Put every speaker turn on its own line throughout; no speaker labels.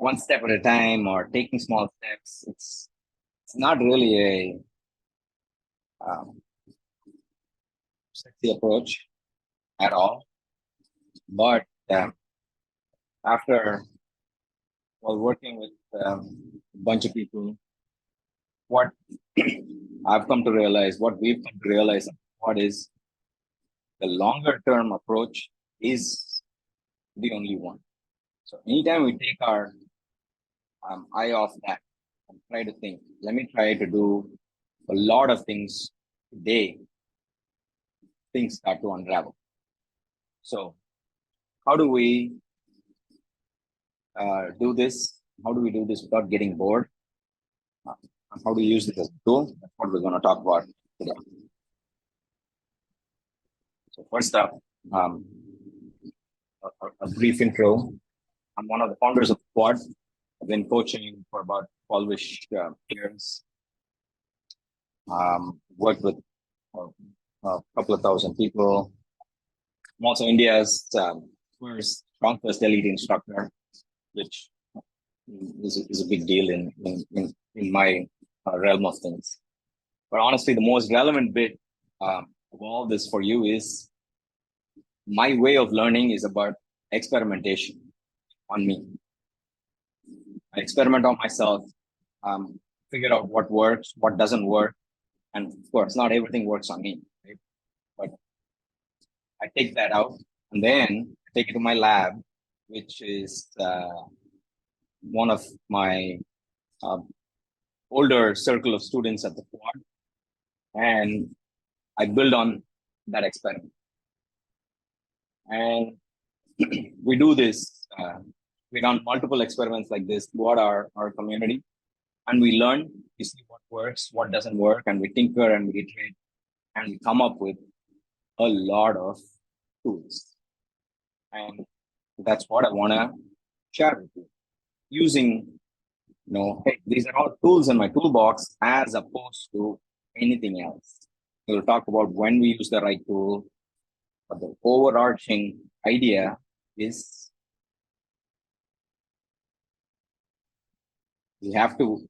one step at a time or taking small steps. It's not really a sexy approach at all. But after while working with a bunch of people, what I've come to realize, what we've come to realize, what is the longer term approach is the only one. So anytime we take our eye off that and try to think, let me try to do a lot of things today, things start to unravel. So how do we do this? How do we do this without getting bored? How do you use this as a tool? That's what we're going to talk about today. So first up, a brief intro. I'm one of the founders of Quad. I've been coaching for about 12-ish years. Worked with a couple of thousand people. I'm also India's first elite instructor, which is a big deal in my realm of things. But honestly, the most relevant bit of all this for you is my way of learning is about experimentation on me. I experiment on myself, figure out what works, what doesn't work. And of course, not everything works on me, right? But I take that out and then I take it to my lab, which is one of my older circle of students at the Quad. And I build on that experiment. And we do this, we run multiple experiments like this throughout our community. And we learn, we see what works, what doesn't work, and we tinker and we iterate, and we come up with a lot of tools. And that's what I want to share with you. Using, hey, these are all tools in my toolbox as opposed to anything else. We'll talk about when we use the right tool, but the overarching idea is we have to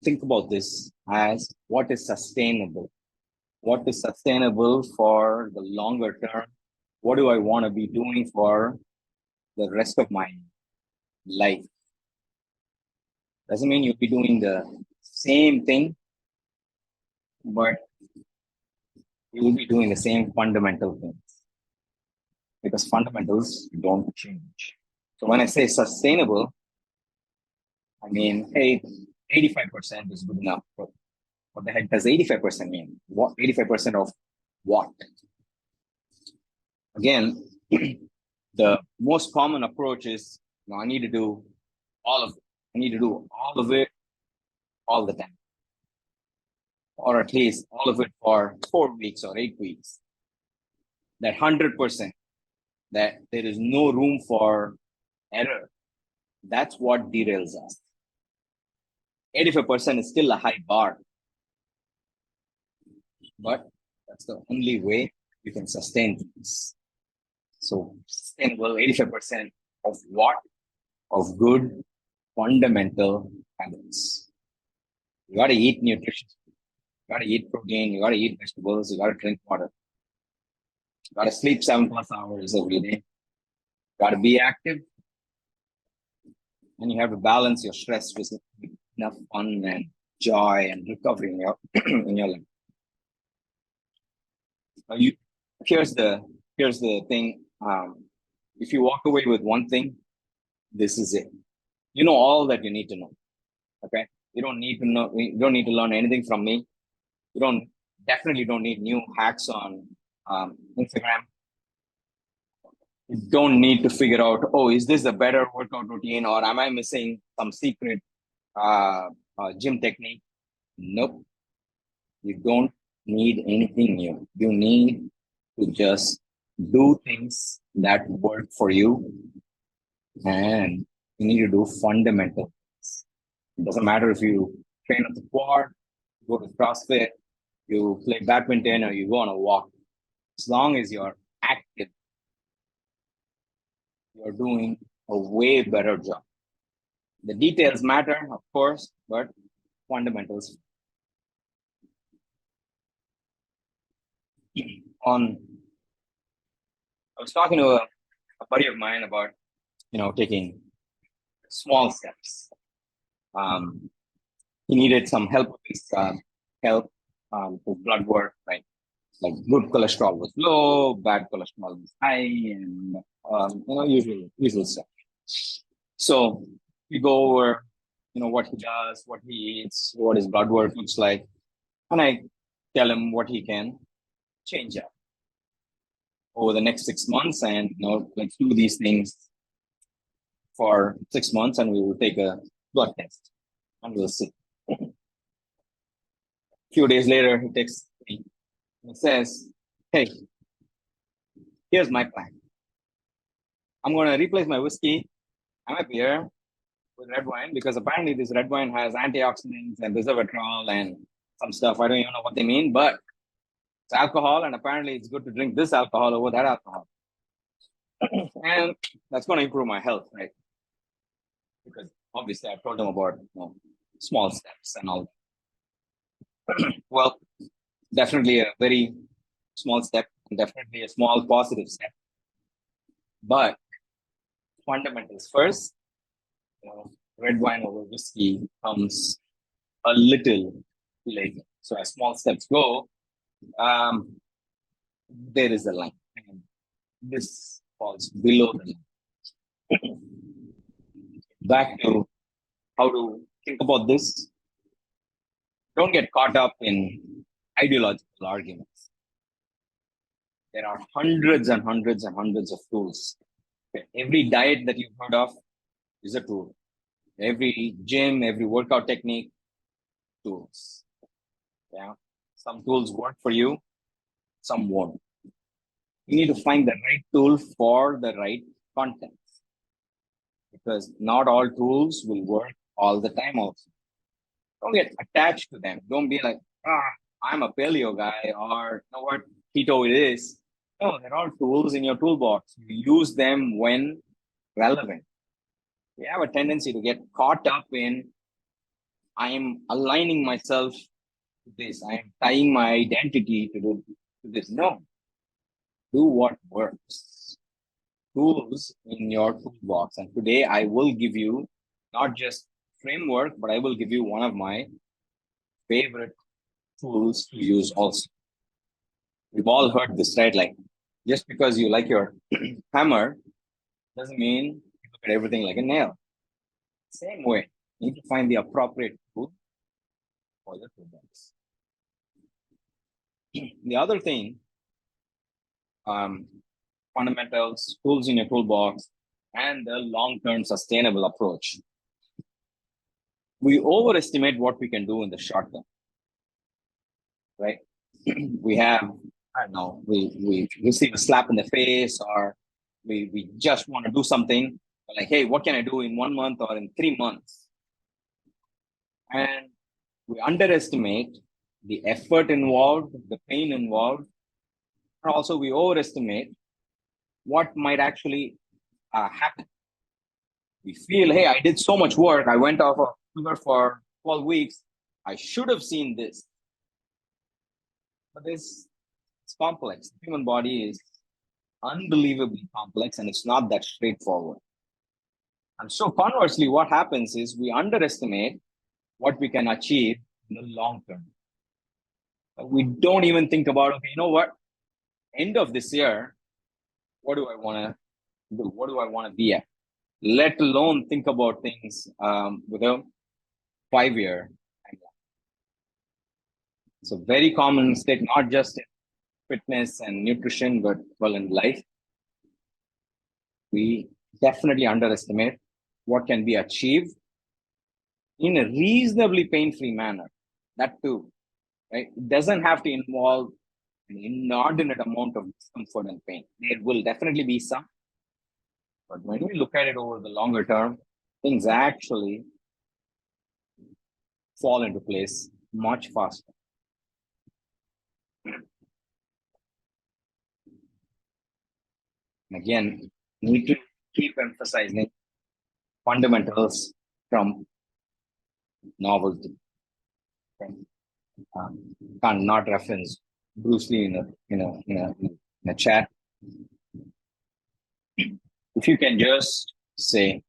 think about this as what is sustainable. What is sustainable for the longer term? What do I want to be doing for the rest of my life? Doesn't mean you'll be doing the same thing, but you will be doing the same fundamental things because fundamentals don't change. So when I say sustainable, I mean, hey, 85% is good enough. But what the heck does 85% mean? What 85% of what? Again, the most common approach is, I need to do all of it. I need to do all of it all the time. Or at least all of it for 4 weeks or 8 weeks. That 100%, that there is no room for error. That's what derails us. 85% is still a high bar. But that's the only way you can sustain things. So sustainable 85% of what? Of good fundamental habits. You got to eat nutrition. You got to eat protein. You got to eat vegetables. You got to drink water. You got to sleep 7+ hours every day. You got to be active. And you have to balance your stress with enough fun and joy and recovery in your in your life. Here's the thing. If you walk away with one thing, this is it. You know all that you need to know. Okay, you don't need to know. You don't need to learn anything from me. You definitely don't need new hacks on Instagram. You don't need to figure out, oh, is this a better workout routine or am I missing some secret gym technique? Nope. You don't need anything new. You need to just do things that work for you, and you need to do fundamental things. It doesn't matter if you train at the Quad, go to CrossFit, you play badminton, or you go on a walk. As long as you're active, you're doing a way better job. The details matter, of course, but fundamentals. I was talking to a buddy of mine about, taking small steps. He needed some help with his with blood work, right? Like good cholesterol was low, bad cholesterol was high, and usual stuff. So we go over, what he does, what he eats, what his blood work looks like, and I tell him what he can change up over the next 6 months, and let's do these things for 6 months, and we will take a blood test, and we'll see. A few days later, he texts me and says, "Hey, here's my plan. I'm going to replace my whiskey and my beer with red wine, because apparently this red wine has antioxidants and resveratrol and some stuff. I don't even know what they mean, but it's alcohol, and apparently it's good to drink this alcohol over that alcohol. And that's going to improve my health, right? Because obviously I told them about small steps and all. Well, definitely a very small step, definitely a small positive step. But fundamentals first, red wine over whiskey comes a little later. So as small steps go, there is a line. And this falls below the line. Back to how to think about this. Don't get caught up in ideological arguments. There are hundreds and hundreds and hundreds of tools. Every diet that you've heard of is a tool. Every gym, every workout technique, tools. Yeah. Some tools work for you, some won't. You need to find the right tool for the right content, because not all tools will work all the time also. Don't get attached to them. Don't be like, I'm a paleo guy, or you know what, keto it is. No, they're all tools in your toolbox. You use them when relevant. We have a tendency to get caught up in, I am aligning myself to this, I am tying my identity to this. No, do what works. Tools in your toolbox. And today I will give you not just framework, but I will give you one of my favorite tools to use also. We've all heard this, right? Like, just because you like your hammer doesn't mean you look at everything like a nail. Same way, you need to find the appropriate tool for the toolbox. The other thing, fundamentals, tools in your toolbox, and the long-term sustainable approach. We overestimate what we can do in the short term, right? We have, I don't know, we receive a slap in the face, or we just want to do something like, hey, what can I do in 1 month or in 3 months? And we underestimate the effort involved, the pain involved, and also we overestimate what might actually happen. We feel, hey, I did so much work. I went off of sugar for 12 weeks. I should have seen this. But it's complex. The human body is unbelievably complex, and it's not that straightforward. And so conversely, what happens is we underestimate what we can achieve in the long term. We don't even think about, okay, you know what? End of this year, what do I want to do? What do I want to be at? Let alone think about things with a 5-year timeline. It's a very common mistake, not just in fitness and nutrition, but well, in life. We definitely underestimate what can be achieved in a reasonably pain-free manner. That too, right? It doesn't have to involve an inordinate amount of discomfort and pain. There will definitely be some, but when we look at it over the longer term, things actually fall into place much faster. Again, need to keep emphasizing fundamentals from novelty. Okay? Can't not reference Bruce Lee in a chat. If you can just say, you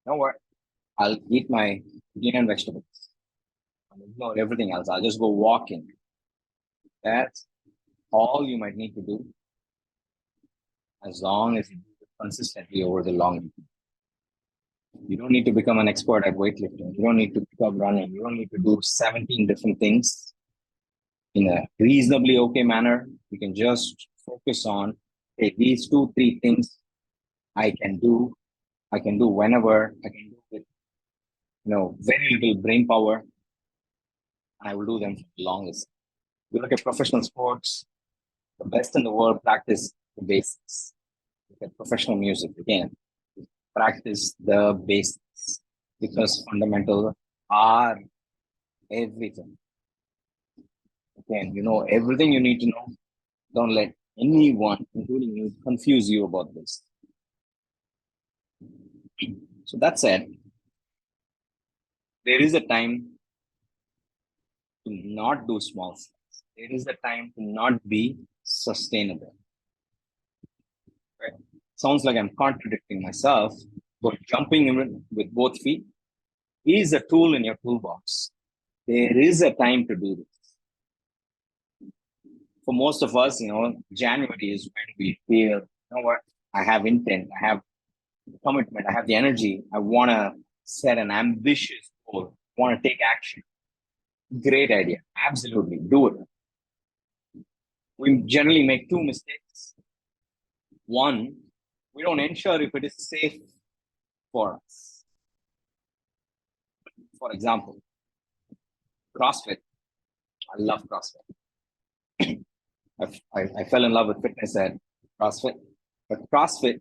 know what, I'll eat my green and vegetables. I'll ignore everything else. I'll just go walking. That's all you might need to do, as long as you do it consistently over the long term. You don't need to become an expert at weightlifting. You don't need to pick up running. You don't need to do 17 different things in a reasonably okay manner. You can just focus on, hey, these 2-3 things I can do. I can do whenever. I can do with very little brain power. And I will do them for the longest. You look at professional sports, the best in the world practice the basics. Look at professional music again. Practice the basics, because fundamentals are everything. Again, you know everything you need to know. Don't let anyone, including you, confuse you about this. So that said, there is a time to not do small steps. There is a time to not be sustainable. Right? Sounds like I'm contradicting myself, but jumping in with both feet is a tool in your toolbox. There is a time to do this. For most of us, January is when we feel, what, I have intent, I have commitment, I have the energy, I want to set an ambitious goal, I want to take action. Great idea. Absolutely. Do it. We generally make 2 mistakes. One, we don't ensure if it is safe for us. For example, CrossFit. I love CrossFit. I fell in love with fitness at CrossFit, but CrossFit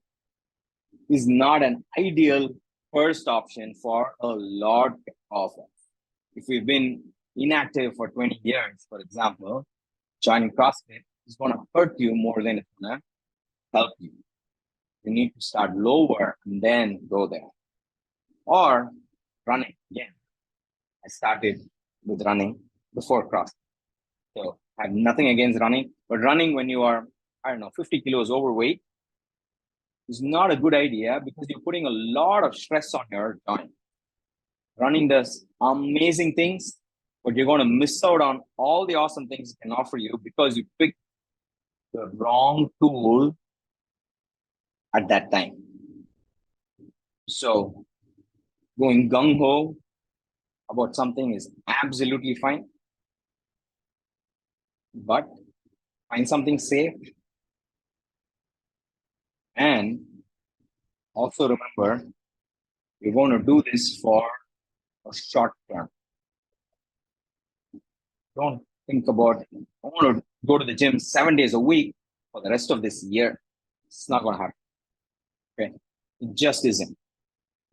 is not an ideal first option for a lot of us. If we've been inactive for 20 years, for example, joining CrossFit is going to hurt you more than it's going to help you. You need to start lower and then go there. Or running. Again, I started with running before CrossFit. So I have nothing against running, but running when you are, 50 kilos overweight is not a good idea, because you're putting a lot of stress on your joint. Running does amazing things, but you're going to miss out on all the awesome things it can offer you because you picked the wrong tool at that time. So going gung-ho about something is absolutely fine, but find something safe. And also remember, you're going to do this for a short term. Don't think about, I want to go to the gym 7 days a week for the rest of this year. It's not going to happen. Okay? It just isn't.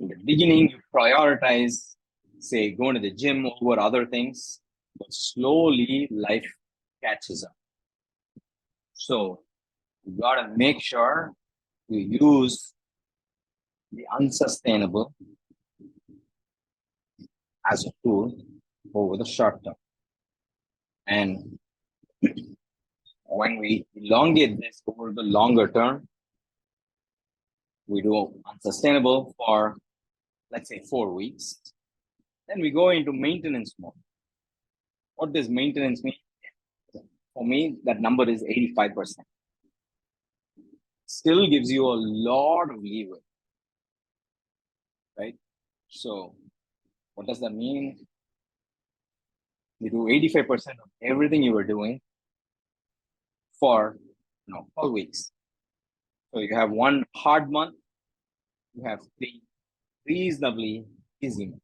In the beginning, you prioritize, say, going to the gym over other things, but slowly life catches up. So you got to make sure you use the unsustainable as a tool over the short term. And when we elongate this over the longer term, we do unsustainable for, let's say, 4 weeks. Then we go into maintenance mode. What does maintenance mean? For me, that number is 85%. Still gives you a lot of leeway, right? So what does that mean? You do 85% of everything you were doing for 4 weeks. So you have 1 hard month, you have 3 reasonably easy months.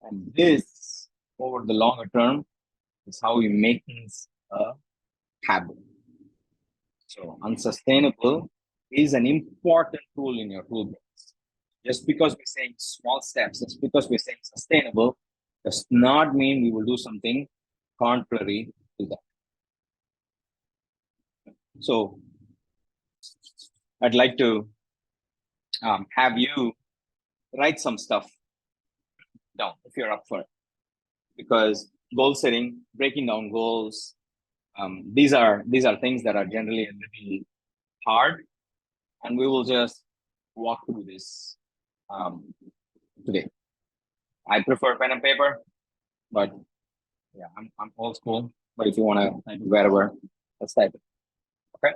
And this, over the longer term, is how you make things a habit. So unsustainable is an important tool in your toolbox. Just because we're saying small steps, just because we're saying sustainable, does not mean we will do something contrary to that. So I'd like to have you write some stuff down if you're up for it. Because goal setting, breaking down goals, these are things that are generally a little hard, and we will just walk through this today. I prefer pen and paper, but yeah, I'm old school. But if you want to type it wherever, let's type it. Okay.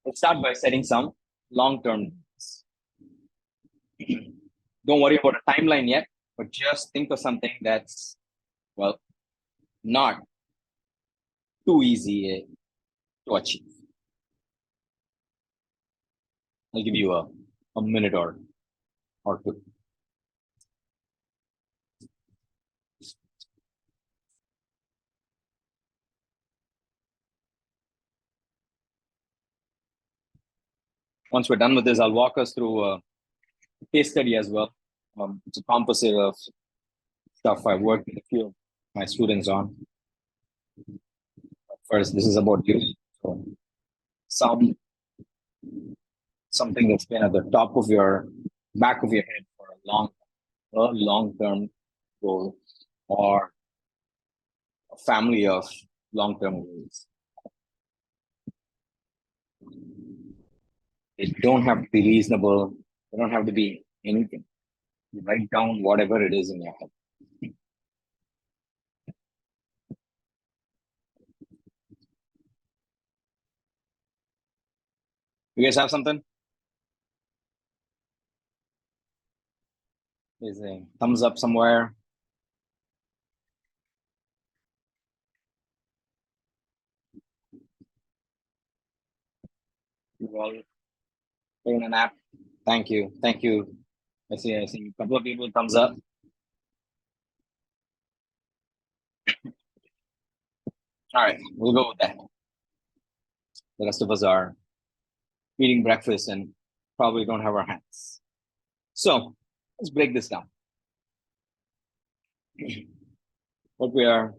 Let's start by setting some long-term goals. Don't worry about a timeline yet, but just think of something that's, well, not too easy to achieve. I'll give you a minute or two. Once we're done with this, I'll walk us through a case study as well. It's a composite of stuff I worked with a few of my students on. First, this is about you. So something that's been at the top of your back of your head for a long-term goal, or a family of long-term goals. They don't have to be reasonable. They don't have to be anything. You write down whatever it is in your head. You guys have something? Is a thumbs up somewhere? You all taking a nap? Thank you. Thank you. I see a couple of people thumbs up. All right, we'll go with that. The rest of us are eating breakfast and probably don't have our hands. So let's break this down. What we are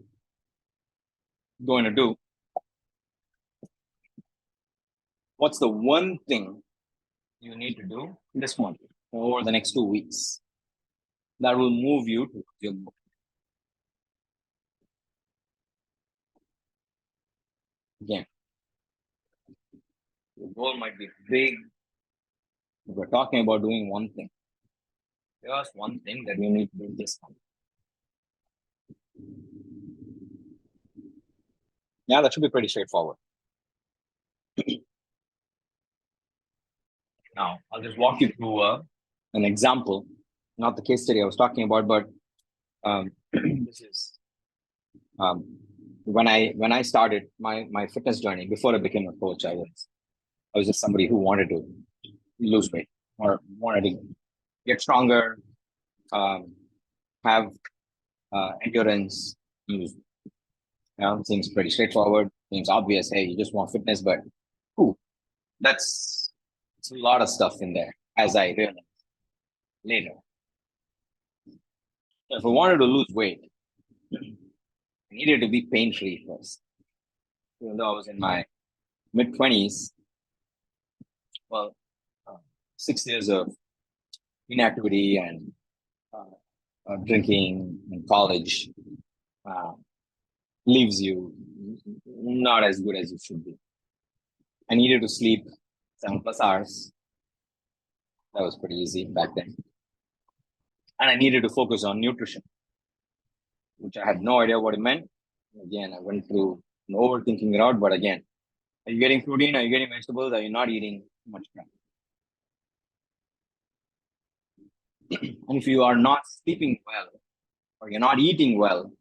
going to do, what's the one thing you need to do this month or over the next 2 weeks that will move you to your goal? Again, your goal might be big. If we're talking about doing one thing, just one thing that you need to do this month. Yeah, that should be pretty straightforward. Now, I'll just walk you through an example, not the case study I was talking about, but this is when I started my fitness journey. Before I became a coach, I was just somebody who wanted to lose weight or wanted to get stronger, have endurance. Use, seems pretty straightforward. Seems obvious. Hey, you just want fitness, but it's a lot of stuff in there, as I realized later. So if I wanted to lose weight, I needed to be pain-free first. Even though I was in my mid-20s, well, 6 years of inactivity and drinking in college leaves you not as good as you should be. I needed to sleep 7+ hours. That was pretty easy back then. And I needed to focus on nutrition, which I had no idea what it meant. Again, I went through overthinking it out, but again, are you getting protein? Are you getting vegetables? Are you not eating much crap? And if you are not sleeping well, or you're not eating well,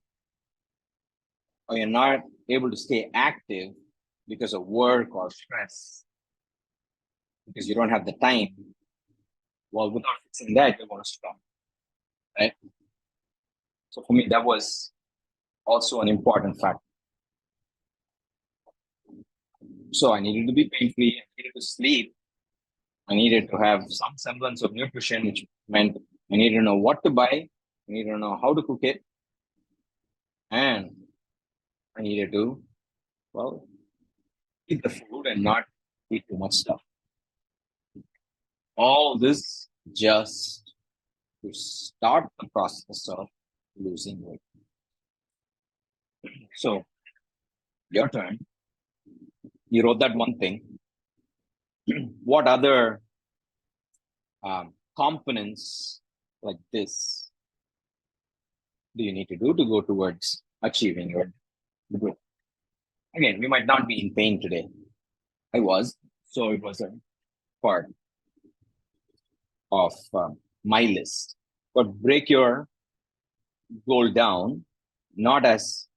or you're not able to stay active because of work or stress, because you don't have the time, well, without fixing that, you're going to stop, right? So for me, that was also an important factor. So I needed to be pain-free, I needed to sleep, I needed to have some semblance of nutrition, which meant I needed to know what to buy, I needed to know how to cook it, and I needed to, well, eat the food and not eat too much stuff. All this just to start the process of losing weight. So, your turn. You wrote that one thing. What other components like this do you need to do to go towards achieving your goal? Again, we might not be in pain today. I was, so it was a part of my list. But break your goal down, not as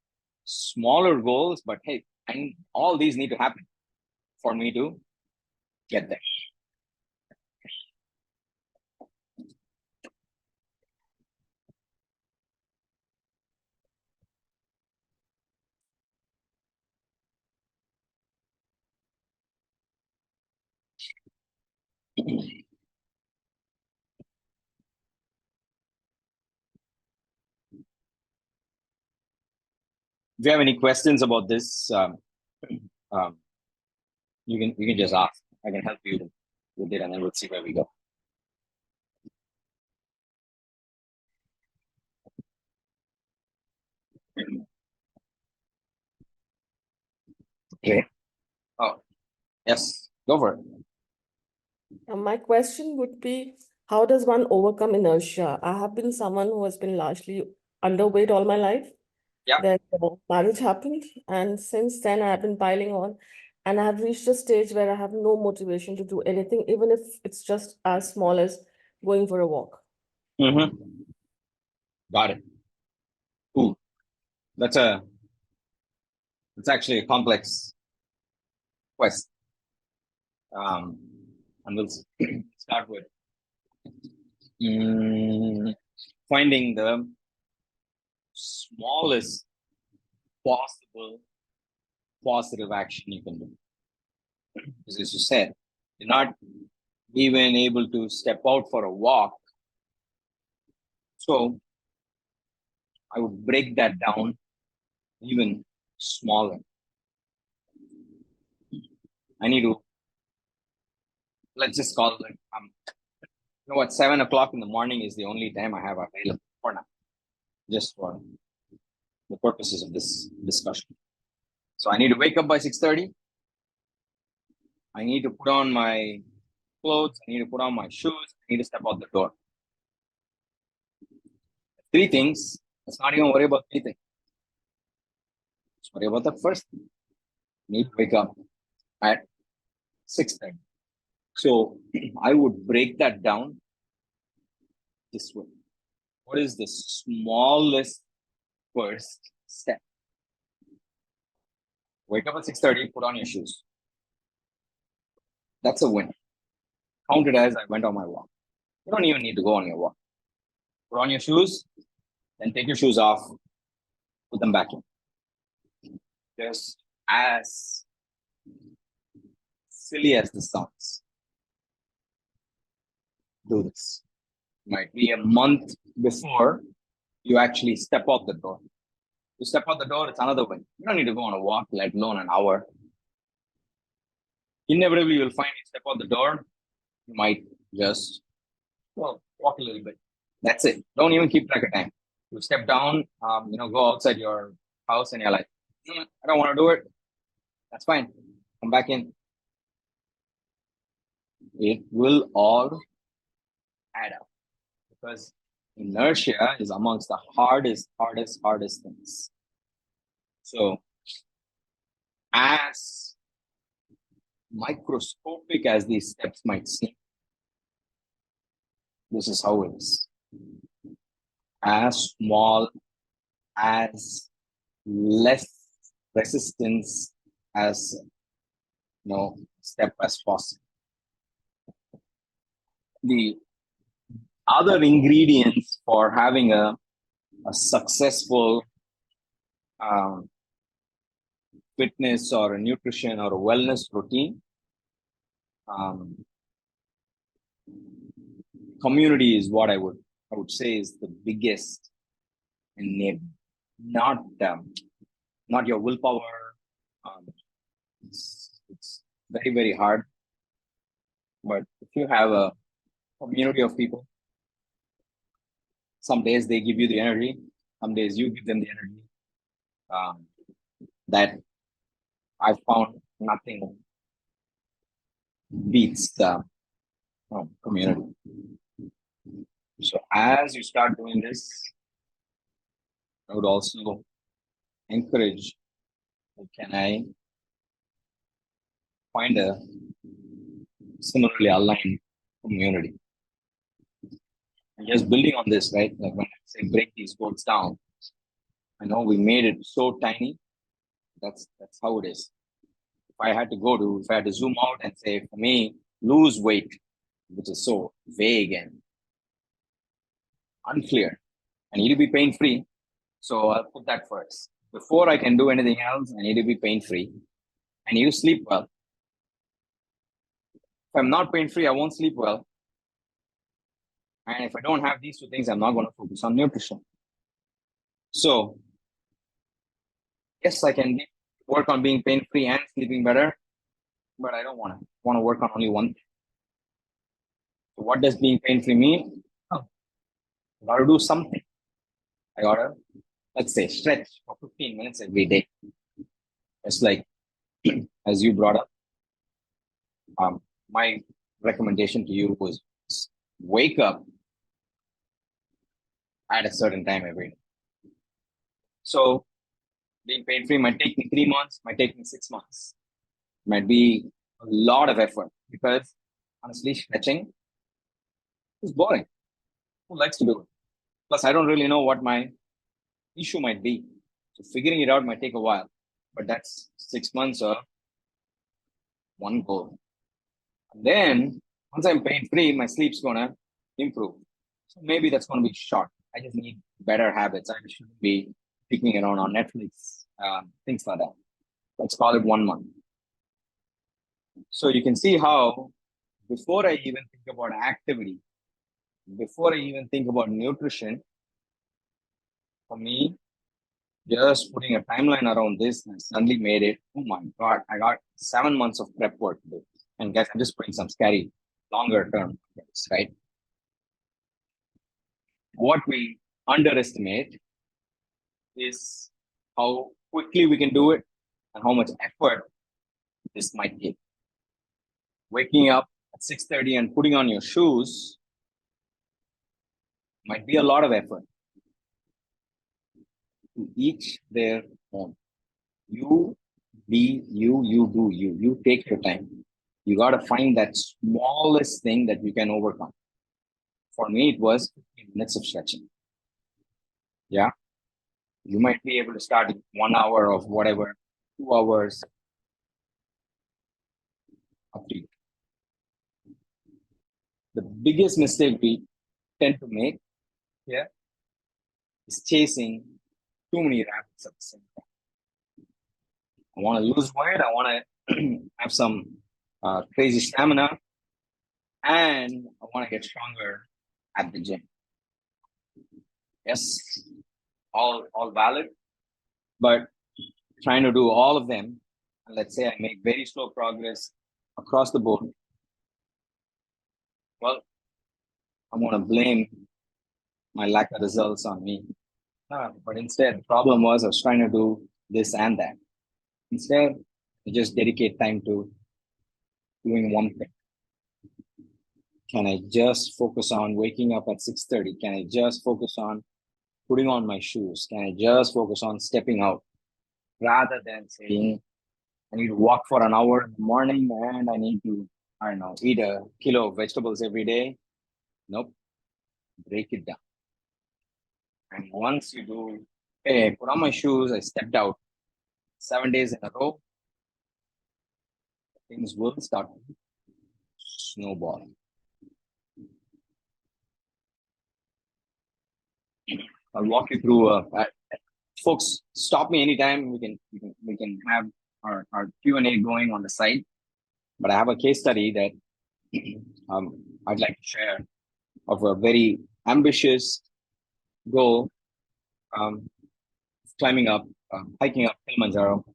smaller goals, but hey, and all these need to happen for me to get there. If you have any questions about this, um, you can just ask. I can help you with it, and then we'll see where we go. Okay. Oh, yes. Go for it.
My question would be, how does one overcome inertia? I have been someone who has been largely underweight all my life.
Yeah.
Then marriage happened, and since then I have been piling on, and I have reached a stage where I have no motivation to do anything, even if it's just as small as going for a walk.
Mm-hmm. Got it. Ooh, it's actually a complex quest. And we'll start with finding the smallest possible positive action you can do. Because as you said, you're not even able to step out for a walk. So I would break that down even smaller. I need to, let's just call it like, you know what, 7 o'clock in the morning is the only time I have available for now, just for the purposes of this discussion. So I need to wake up by 6:30. I need to put on my clothes. I need to put on my shoes. I need to step out the door. 3 things. Let's not even worry about 3 things. Let's worry about the first thing. I need to wake up at 6:30. So I would break that down this way. What is the smallest first step? Wake up at 6:30, put on your shoes. That's a win. Count it as I went on my walk. You don't even need to go on your walk. Put on your shoes, then take your shoes off, put them back in. Just as silly as this sounds, do this. Might be a month before you actually step out the door. You step out the door, it's another win. You don't need to go on a walk, let alone an hour. Inevitably, you'll find you step out the door, you might just walk a little bit. That's it. Don't even keep track of time. You step down, go outside your house and you're like, I don't want to do it. That's fine. Come back in. It will all add up because inertia is amongst the hardest things. So, as microscopic as these steps might seem, this is how it is. As small, as less resistance as step as possible. The other ingredients for having a successful fitness or a nutrition or a wellness routine, community is what I would say is the biggest enabler. Not your willpower. It's very, very hard. But if you have a community of people Some days they give you the energy, some days you give them the energy. That I found nothing beats the community. So as you start doing this, I would also encourage, can I find a similarly aligned community? And just building on this, right? Like when I say break these goals down, I know we made it so tiny. That's how it is. If I had to zoom out and say, for me, lose weight, which is so vague and unclear, I need to be pain-free. So I'll put that first. Before I can do anything else, I need to be pain-free. I need to sleep well. If I'm not pain-free, I won't sleep well. And if I don't have these two things, I'm not going to focus on nutrition. So, yes, I can work on being pain-free and sleeping better, but I don't want to work on only one thing. So what does being pain-free mean? Oh, I got to do something. I got to, let's say, stretch for 15 minutes every day. It's like, as you brought up, my recommendation to you was wake up at a certain time every day. So being pain-free might take me 3 months, might take me 6 months. Might be a lot of effort because honestly, stretching is boring. Who likes to do it? Plus, I don't really know what my issue might be. So figuring it out might take a while, but that's 6 months of one goal. And then once I'm pain-free, my sleep's gonna improve. So maybe that's gonna be short. I just need better habits. I shouldn't be picking around on Netflix, things like that. Let's call it 1 month. So you can see how before I even think about activity, before I even think about nutrition, for me, just putting a timeline around this and suddenly made it, oh my God, I got 7 months of prep work to do. And guys, I'm just putting some scary longer term things, right? What we underestimate is how quickly we can do it and how much effort this might take. Waking up at 6:30 and putting on your shoes might be a lot of effort. To each their own. You be you, you do you. You take your time. You got to find that smallest thing that you can overcome. For me, it was 15 minutes of stretching. Yeah. You might be able to start 1 hour of whatever, 2 hours. Up to you. The biggest mistake we tend to make here is chasing too many rabbits at the same time. I want to lose weight. I want to have some crazy stamina, and I want to get stronger at the gym. Yes, all valid, but trying to do all of them, and let's say I make very slow progress across the board. Well, I'm going to blame my lack of results on me. But instead, the problem was I was trying to do this and that. Instead, I just dedicate time to doing one thing. Can I just focus on waking up at 6:30? Can I just focus on putting on my shoes? Can I just focus on stepping out? Rather than saying, I need to walk for an hour in the morning and I need to, I don't know, eat a kilo of vegetables every day. Nope. Break it down. And once you do, hey, I put on my shoes, I stepped out 7 days in a row, things will start snowballing. I'll walk you through. Folks, stop me anytime. We can have our Q&A going on the site. But I have a case study that I'd like to share of a very ambitious goal, climbing up, hiking up Kilimanjaro,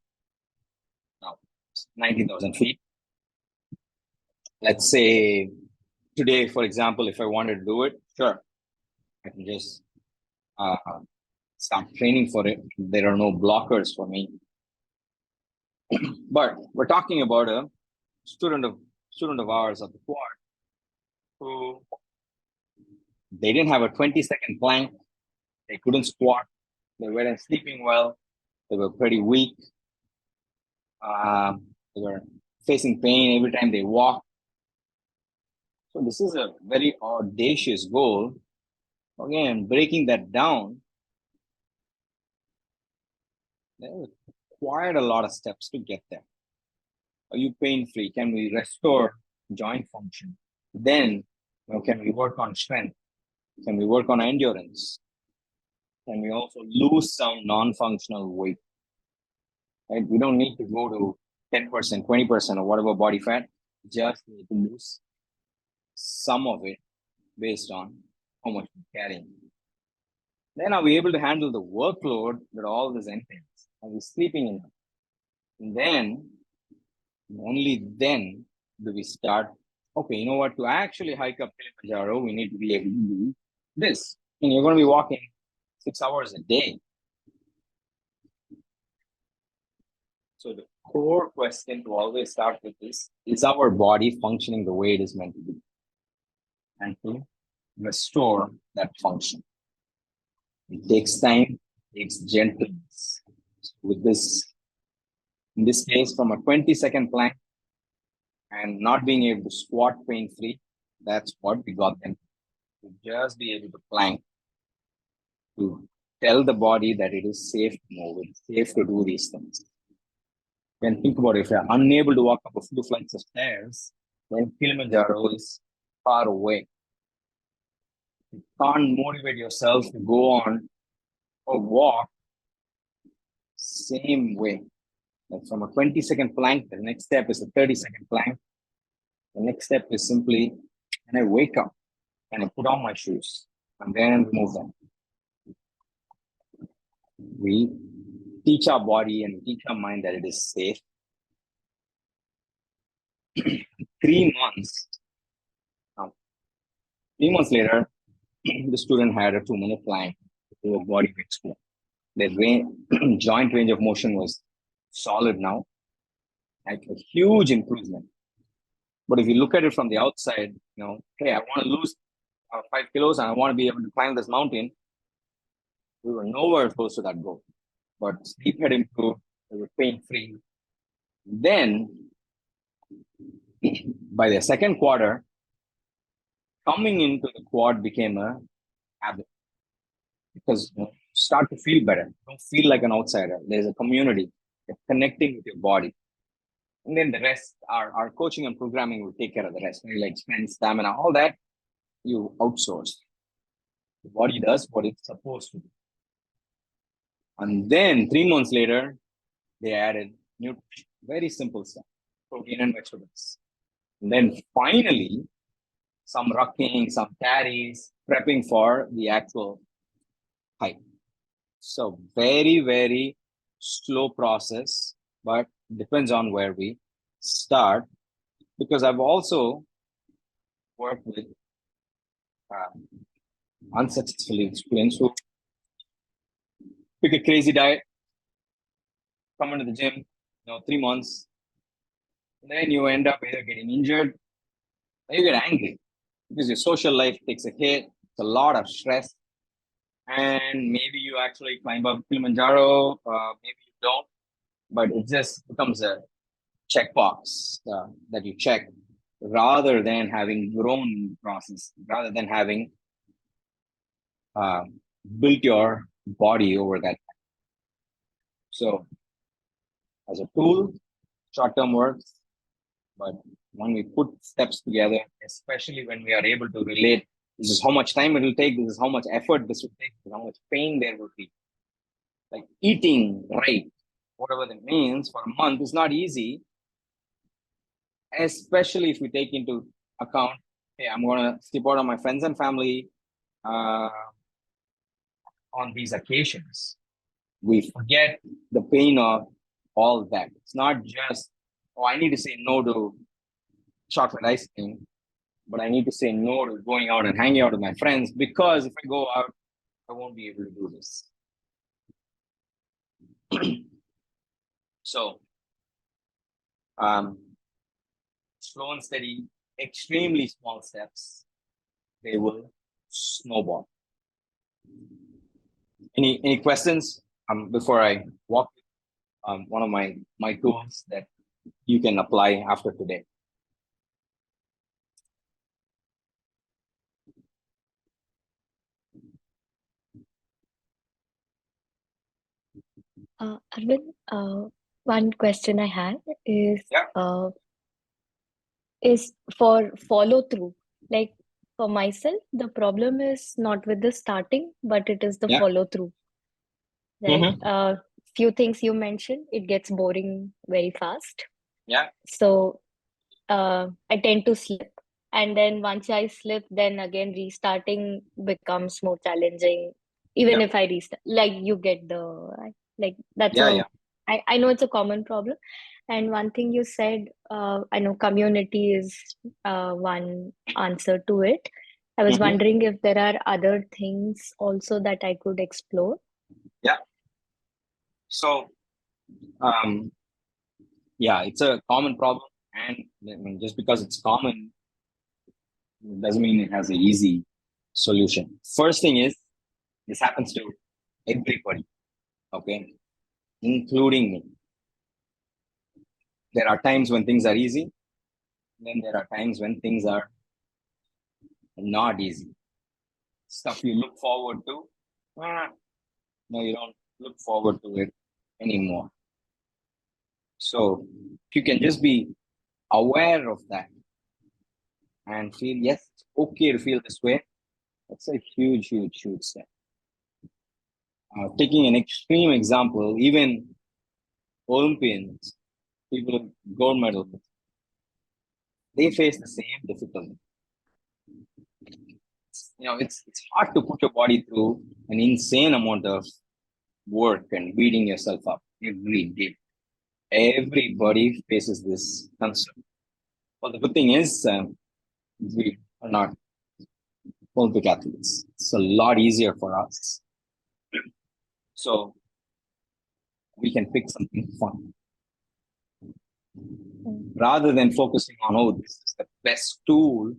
19,000 feet. Let's say today, for example, if I wanted to do it, sure, I can just start training for it. There are no blockers for me. But we're talking about a student of ours at the quad who they didn't have a 20-second plank. They couldn't squat. They weren't sleeping well. They were pretty weak. They were facing pain every time they walked. So this is a very audacious goal. Again, breaking that down, there required a lot of steps to get there. Are you pain-free? Can we restore joint function? Then, can we work on strength? Can we work on endurance? Can we also lose some non-functional weight? Right? We don't need to go to 10%, 20% or whatever body fat. Just need to lose some of it based on how much we're carrying. Then are we able to handle the workload that all this entails? Are we sleeping enough? And then, only then do we start, okay, you know what, to actually hike up Kilimanjaro, we need to be able to do this. And you're going to be walking 6 hours a day. So the core question to always start with is our body functioning the way it is meant to be? And to restore that function. It takes time, it takes gentleness. With this, in this case, from a 20-second plank and not being able to squat pain-free, that's what we got them to just be able to plank, to tell the body that it is safe to move, it's safe to do these things. Then think about it, if you're unable to walk up a few flights of stairs, then Kilimanjaro is far away. You can't motivate yourself to go on a walk same way. Like from a 20-second plank, the next step is a 30-second plank. The next step is simply, and I wake up and I put on my shoes and then remove them. We teach our body and teach our mind that it is safe. 3 months. 3 months later, the student had a 2-minute plank to a body weight squat. Their joint range of motion was solid now, like a huge improvement. But if you look at it from the outside, hey, I want to lose 5 kilos and I want to be able to climb this mountain. We were nowhere close to that goal. But sleep had improved, they were pain-free. Then, by the second quarter, coming into the quad became a habit. Because you start to feel better. You don't feel like an outsider. There's a community. You're connecting with your body. And then the rest, our coaching and programming will take care of the rest. Like strength, stamina, all that, you outsource. The body does what it's supposed to do. And then 3 months later, they added nutrition. Very simple stuff. Protein and vegetables. And then finally, some rucking, some carries, prepping for the actual hike. So very, very slow process, but depends on where we start. Because I've also worked with unsuccessful students who pick a crazy diet, come into the gym, 3 months, and then you end up either getting injured or you get angry because your social life takes a hit. It's a lot of stress. And maybe you actually climb up Kilimanjaro, maybe you don't, but it just becomes a checkbox that you check rather than having grown in the process, rather than having built your body over that time. So as a tool, short-term works, but when we put steps together, especially when we are able to relate, this is how much time it will take, this is how much effort this will take, this is how much pain there will be. Like eating right, whatever that means, for a month is not easy, especially if we take into account, hey, I'm going to skip out on my friends and family on these occasions. We forget the pain of all that. It's not just, I need to say no to chocolate ice cream, but I need to say no to going out and hanging out with my friends, because if I go out, I won't be able to do this. So, slow and steady, extremely small steps, they will snowball. Any questions before I walk one of my tools that you can apply after today?
Arvind, one question I have is
Yeah.
is for follow through. Like for myself, the problem is not with the starting, but it is the
Yeah.
follow through. Right? Few things you mentioned, it gets boring very fast.
Yeah.
So I tend to slip. And then once I slip, then again restarting becomes more challenging. Even
Yeah.
if I restart, like you get the like that's
Yeah.
I know it's a common problem. And one thing you said, I know community is one answer to it. I was wondering if there are other things also that I could explore.
Yeah. So, yeah, it's a common problem, and I mean, just because it's common doesn't mean it has an easy solution. First thing is, this happens to everybody, okay, including me. There are times when things are easy, then there are times when things are not easy. Stuff you look forward to, no, you don't look forward to it anymore. So if you can just be aware of that and feel, yes, it's okay to feel this way, that's a huge step. Taking an extreme example, even Olympians, people with gold medals, they face the same difficulty. It's hard to put your body through an insane amount of work and beating yourself up every day. Everybody faces this concern. Well, the good thing is we are not Olympic athletes. It's a lot easier for us. So we can pick something fun. Rather than focusing on, oh, this is the best tool,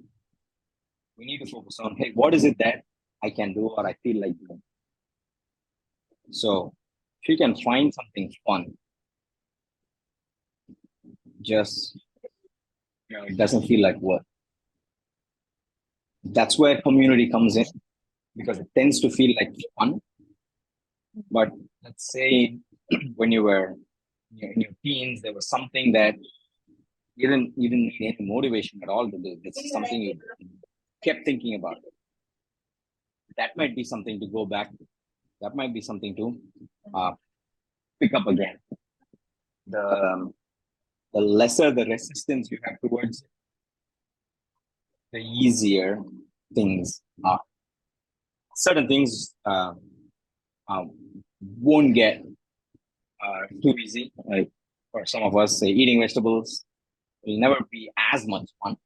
we need to focus on, hey, what is it that I can do or I feel like doing? So if you can find something fun, just, it doesn't feel like work. That's where community comes in, because it tends to feel like fun. But let's say when you were in your teens, there was something that you didn't need any motivation at all to do. This is something you kept thinking about. That might be something to go back to. That might be something to pick up again. The lesser the resistance you have towards it, the easier things are. Certain things won't get too easy. Like for some of us, say eating vegetables will never be as much fun.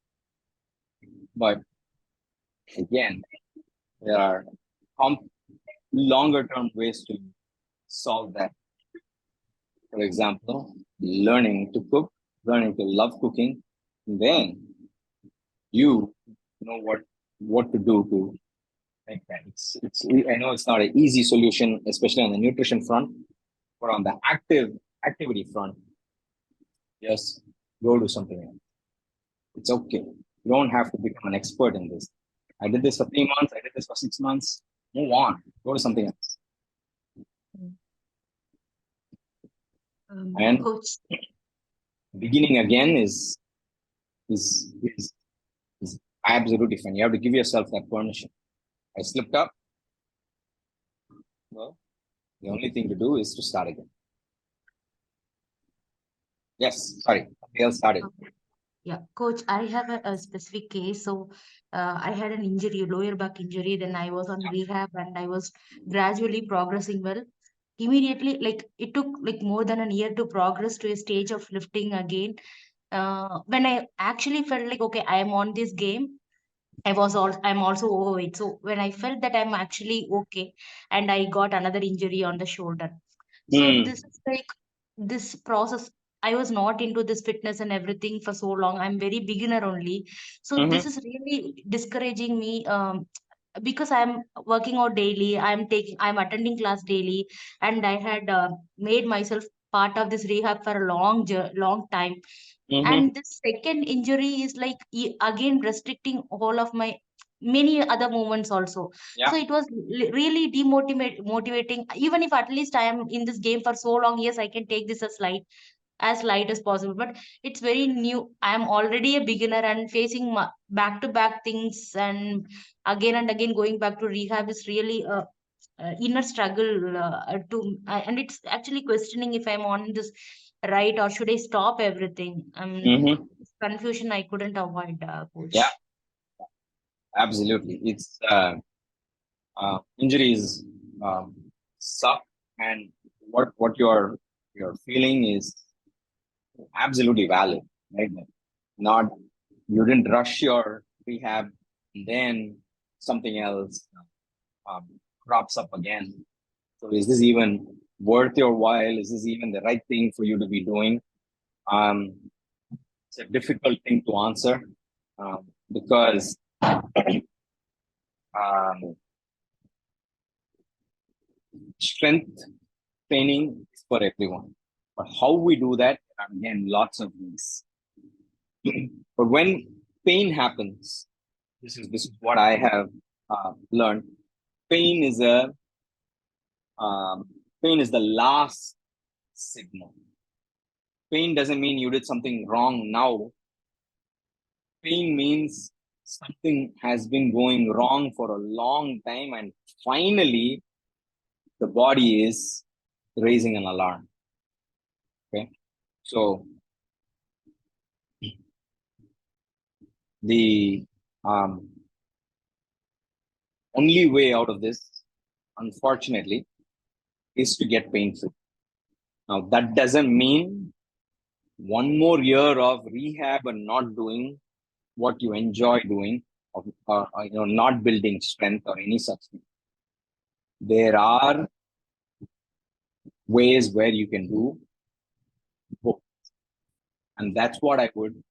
But again, there are longer term ways to solve that. For example, learning to cook, learning to love cooking, then you know what to do to make that. I know it's not an easy solution, especially on the nutrition front, but on the activity front, just go do something else. It's okay. You don't have to become an expert in this. I did this for 3 months. I did this for 6 months. Move on. Go to something else. And
Coach,
beginning again is absolutely fine. You have to give yourself that permission. I slipped up. Well, the only thing to do is to start again. Yes, sorry, somebody else started.
yeah, Coach, I have a specific case. So I had an injury, lower back injury. Then I was on rehab and I was gradually progressing well. Immediately, like it took like more than a year to progress to a stage of lifting again. When I actually felt like, okay, I am on this game, I'm also overweight. So when I felt that I'm actually okay, and I got another injury on the shoulder. So
Hmm.
this is like this process. I was not into this fitness and everything for so long. I'm very beginner only. So
Mm-hmm.
this is really discouraging me. Because I'm working out daily, I'm attending class daily, and I had made myself part of this rehab for a long time.
Mm-hmm.
And this second injury is like again restricting all of my many other movements also.
Yeah.
So it was really motivating, even if at least I am in this game for so long. Yes, I can take this as light as possible, but it's very new. I am already a beginner, and facing back to back things, and again going back to rehab is really a inner struggle and it's actually questioning if I'm on this right, or should I stop everything.
Mm-hmm.
This confusion I couldn't avoid,
Yeah,
coach.
absolutely. It's injuries suck, and what you're feeling is absolutely valid, right? Not you didn't rush your rehab, and then something else um, crops up again. So is this even worth your while? Is this even the right thing for you to be doing? Um, it's a difficult thing to answer because um, strength training is for everyone. But how we do that, again, lots of ways. But when pain happens, this is what I have learned. Pain is a pain is the last signal. Pain doesn't mean you did something wrong now. Pain means something has been going wrong for a long time, and finally the body is raising an alarm. Okay, so the um, only way out of this, unfortunately, is to get pain free. Now, that doesn't mean one more year of rehab and not doing what you enjoy doing, or not building strength or any such thing. There are ways where you can do both, and that's what I would.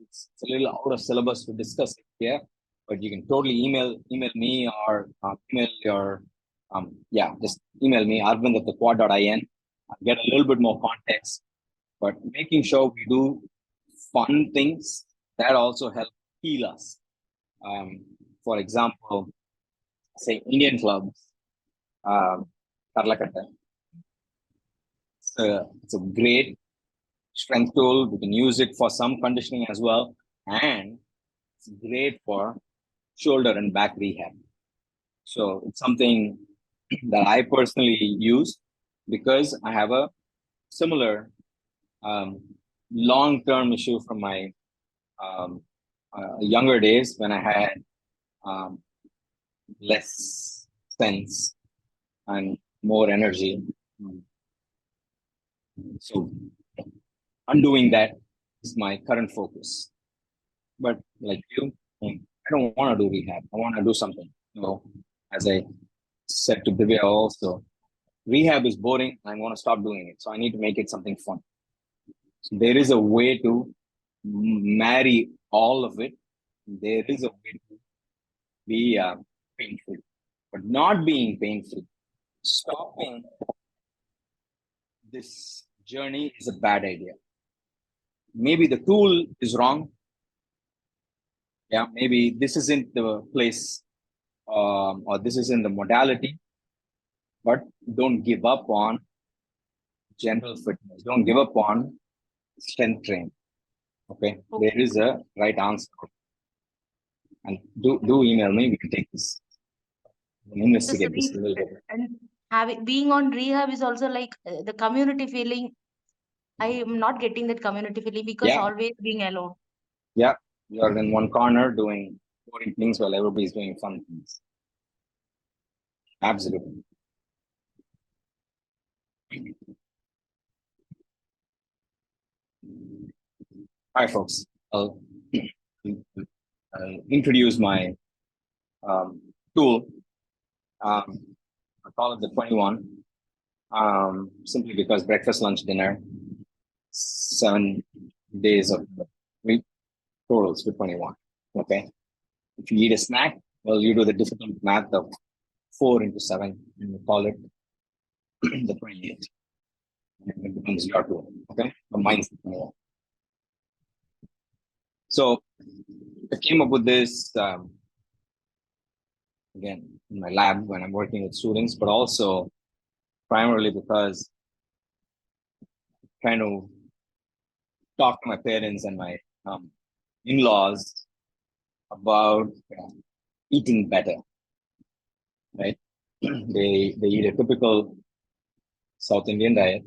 It's a little out of syllabus to discuss it here, but you can totally email me, or email your just email me arvind at thequad.in. Get a little bit more context, but making sure we do fun things that also help heal us. For example, say Indian clubs, um, Karlakatta. It's a great strength tool. We can use it for some conditioning as well, and it's great for shoulder and back rehab. So it's something that I personally use because I have a similar um, long-term issue from my um, younger days when I had um, less sense and more energy. So undoing that is my current focus. But like you, I don't want to do rehab. I want to do something. So as I said to Divya also, rehab is boring. I want to stop doing it. So I need to make it something fun. So there is a way to marry all of it. There is a way to be pain-free, but not being pain-free. Stopping this journey is a bad idea. Maybe the tool is wrong. Yeah, maybe this isn't the place, or this isn't the modality, but don't give up on general fitness. Don't give up on strength training. Okay, there is a right answer, and do email me. We can take this and
This
investigate this a little bit.
and having being on rehab is also like the community feeling. I am not getting that community feeling because
Yeah,
always being alone.
yeah. You're in one corner doing boring things while everybody's doing fun things. Absolutely. All right, folks. I'll introduce my tool. I call it the 21. Simply because breakfast, lunch, dinner, 7 days of the week totals to 21. Okay. If you eat a snack, well, you do the difficult math of 4 into 7 and you call it the 28. And it becomes your tool. Okay. But mine's the 21. So I came up with this again in my lab when I'm working with students, but also primarily because trying to talk to my parents and my in-laws about eating better, right? they eat a typical South Indian diet,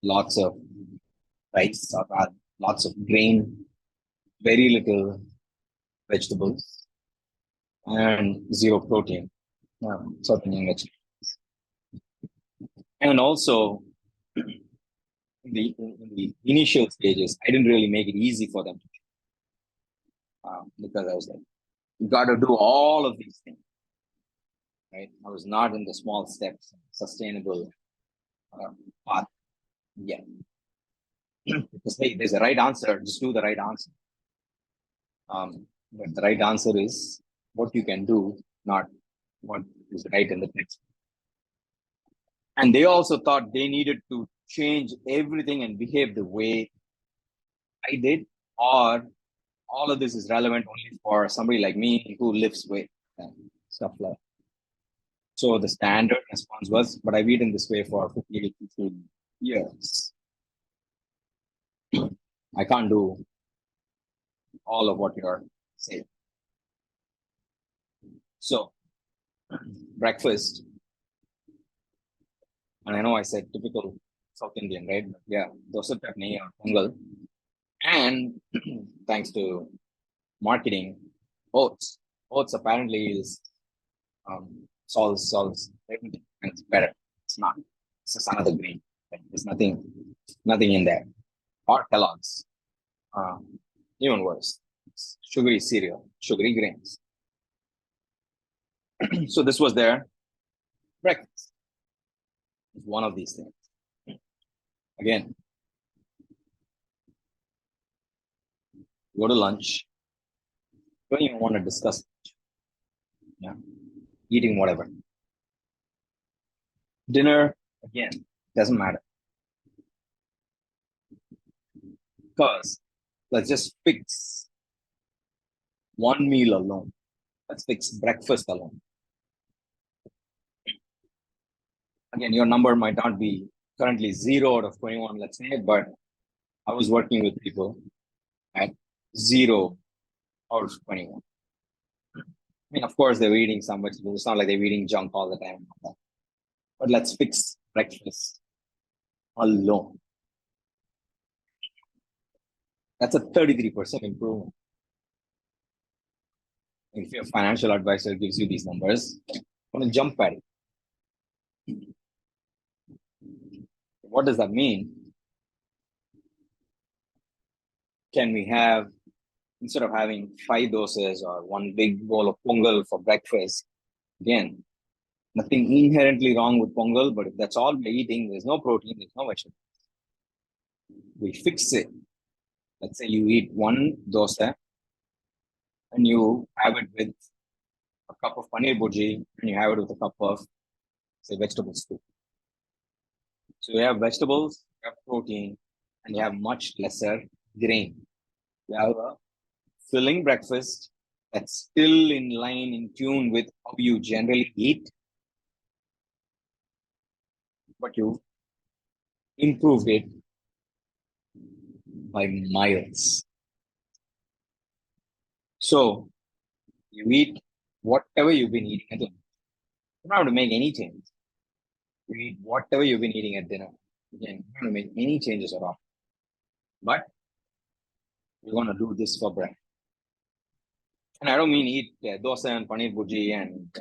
lots of rice, lots of grain, very little vegetables, and zero protein, South Indian vegetables. And also, in the initial stages, I didn't really make it easy for them because I was like, you got to do all of these things, right? I was not in the small steps, sustainable path yet. Because hey, there's a right answer, just do the right answer. But the right answer is what you can do, not what is right in the text. And they also thought they needed to change everything and behave the way I did, or all of this is relevant only for somebody like me who lifts weight and stuff like that. So the standard response was, but I've eaten this way for 58 years. I can't do all of what you're saying. So breakfast, and I know I said typical South Indian, right? But yeah, dosa chutney or pongal. And thanks to marketing, oats. Oats apparently is solves everything, and it's better. It's not. It's just another grain. There's nothing in there. Or Kellogg's. Even worse. It's sugary cereal, sugary grains. So this was their breakfast. It's one of these things. Again, go to lunch. Don't even want to discuss lunch. Yeah. Eating whatever. Dinner, again, doesn't matter. Because let's just fix one meal alone. Let's fix breakfast alone. Again, your number might not be currently 0 out of 21, let's say, but I was working with people at 0 out of 21. I mean, of course, they're eating some vegetables. It's not like they're eating junk all the time. But let's fix breakfast alone. That's a 33% improvement. If your financial advisor gives you these numbers, I'm going to jump at it. What does that mean? Can we have, instead of having 5 doses or one big bowl of pongal for breakfast, again, nothing inherently wrong with pongal, but if that's all we're eating, there's no protein, there's no vegetables. We fix it. Let's say you eat 1 dosa and you have it with a cup of paneer bhurji and you have it with a cup of, say, vegetable soup. So you have vegetables, you have protein, and you have much lesser grain. You have a filling breakfast that's still in line, in tune with how you generally eat, but you improved it by miles. So you eat whatever you've been eating at lunch. You don't have to make any change. You eat whatever you've been eating at dinner. Again, you don't have to make any changes at all. But we're going to do this for breakfast. And I don't mean eat dosa and paneer bhurji and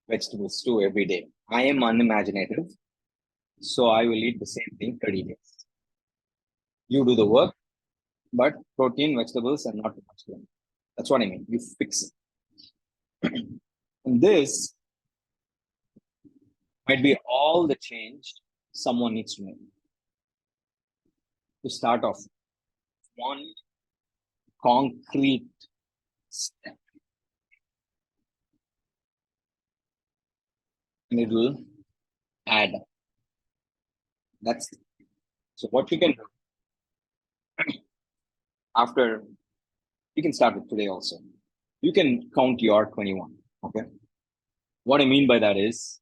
vegetable stew every day. I am unimaginative. So I will eat the same thing 30 days. You do the work. but protein, vegetables, and not too much grain. That's what I mean. You fix it. And this might be all the change someone needs to make. To start off, one concrete step. And it will add up. That's it. So what you can do after, you can start with today also. You can count your 21. Okay. What I mean by that is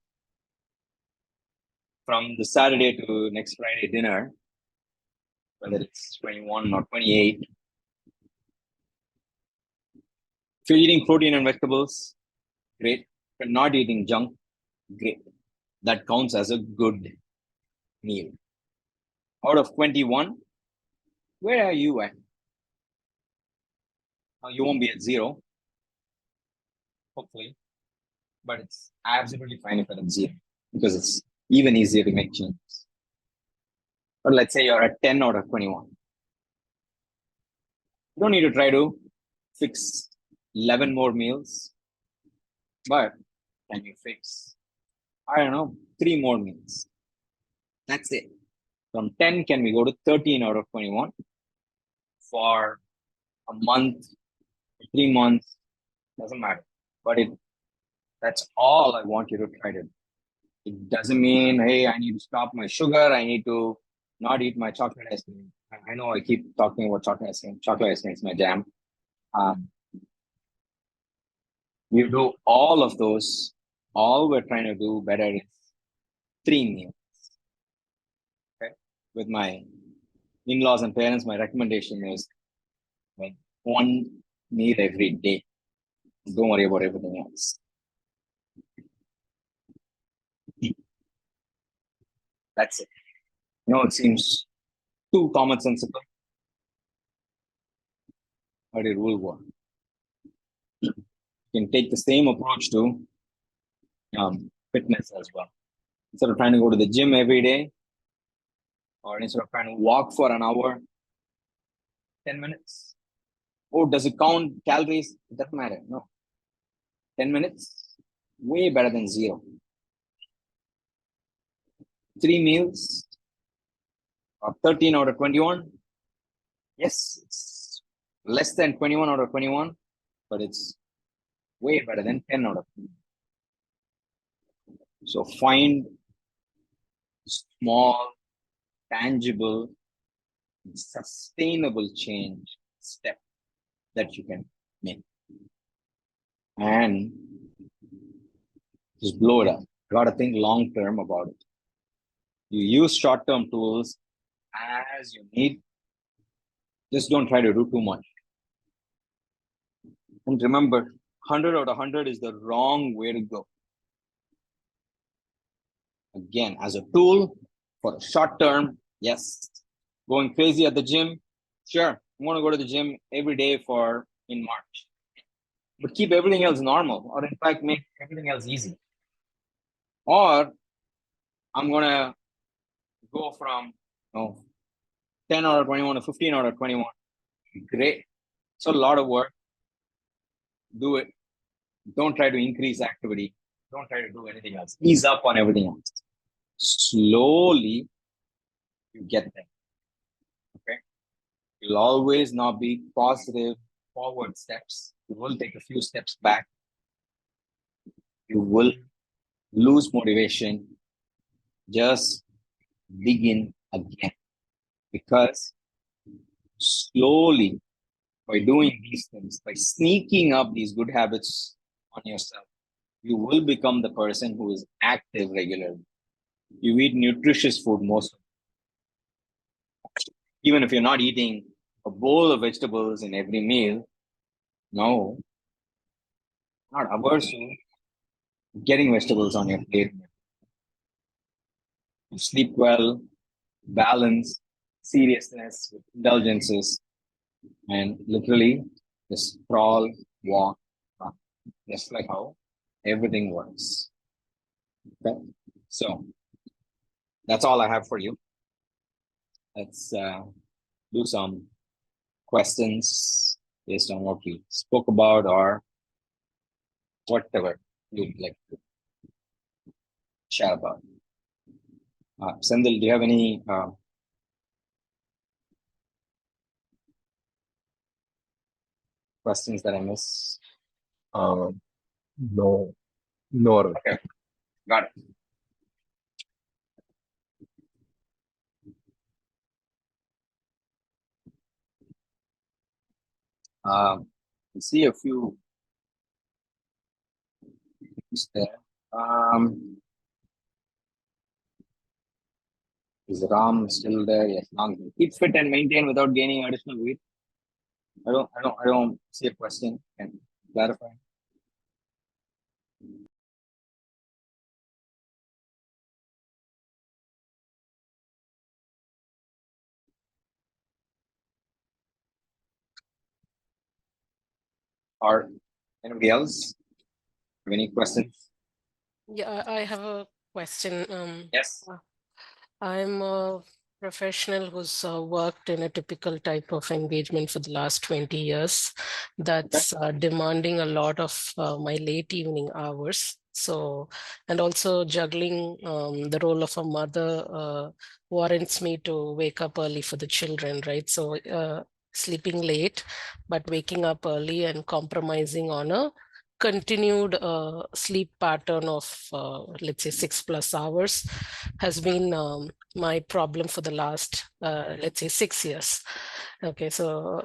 from the Saturday to next Friday dinner, whether it's 21 or 28, if you're eating protein and vegetables, great. If you're not eating junk, great. That counts as a good meal. Out of 21, where are you at? You won't be at 0, hopefully, but it's absolutely fine if you're at 0 because it's even easier to make changes. But let's say you're at 10 out of 21. You don't need to try to fix 11 more meals, but can you fix, I don't know, 3 more meals? That's it. From 10, can we go to 13 out of 21 for a month, 3 months? Doesn't matter. But that's all I want you to try to do. It doesn't mean, hey, I need to stop my sugar. I need to not eat my chocolate ice cream. I know I keep talking about chocolate ice cream. Chocolate ice cream is my jam. You do all of those. All we're trying to do better is 3 meals. Okay. With my in-laws and parents, my recommendation is like 1 meal every day. Don't worry about everything else. That's it. It seems too commonsensical, but it will work. You can take the same approach to fitness as well. Instead of trying to go to the gym every day, or instead of trying to walk for an hour, 10 minutes. Oh, does it count calories? It doesn't matter. No. 10 minutes, way better than 0. 3 meals, or 13 out of 21. Yes, it's less than 21 out of 21, but it's way better than 10 out of 21. So find small, tangible, sustainable change step that you can make. And just blow it up. You got to think long term about it. You use short term tools as you need. Just don't try to do too much. And remember, 100 out of 100 is the wrong way to go. Again, as a tool for a short term, yes. Going crazy at the gym, sure. I'm going to go to the gym every day in March. But keep everything else normal, or in fact, make everything else easy. Or I'm going to go from 10 out of 21 to 15 out of 21. Great. It's a lot of work. Do it. Don't try to increase activity. Don't try to do anything else. Ease up on everything else. Slowly, you get there. Okay? You'll always not be positive forward steps. You will take a few steps back. You will lose motivation. Just begin again. Because slowly, by doing these things, by sneaking up these good habits on yourself, you will become the person who is active regularly. You eat nutritious food most of the time. Even if you're not eating a bowl of vegetables in every meal, no, not averse to getting vegetables on your plate. You sleep well, balance, seriousness with indulgences, and literally just crawl, walk, run. Just like how everything works. Okay, so that's all I have for you. Let's do some questions based on what we spoke about or whatever you'd like to chat about. Sendil, do you have any questions that I missed?
No, Arvind.
Okay, got it. I see a few things there. Is Ram still there? Yes. Keep fit and maintain without gaining additional weight. I don't see a question. Can you clarify? Or anybody else have any questions?
Yeah, I have a question.
Yes.
I'm a professional who's worked in a typical type of engagement for the last 20 years. That's demanding a lot of my late evening hours. So, and also juggling the role of a mother warrants me to wake up early for the children, right? So, sleeping late, but waking up early and compromising on a continued sleep pattern of let's say 6+ hours has been my problem for the last let's say 6 years. Okay, so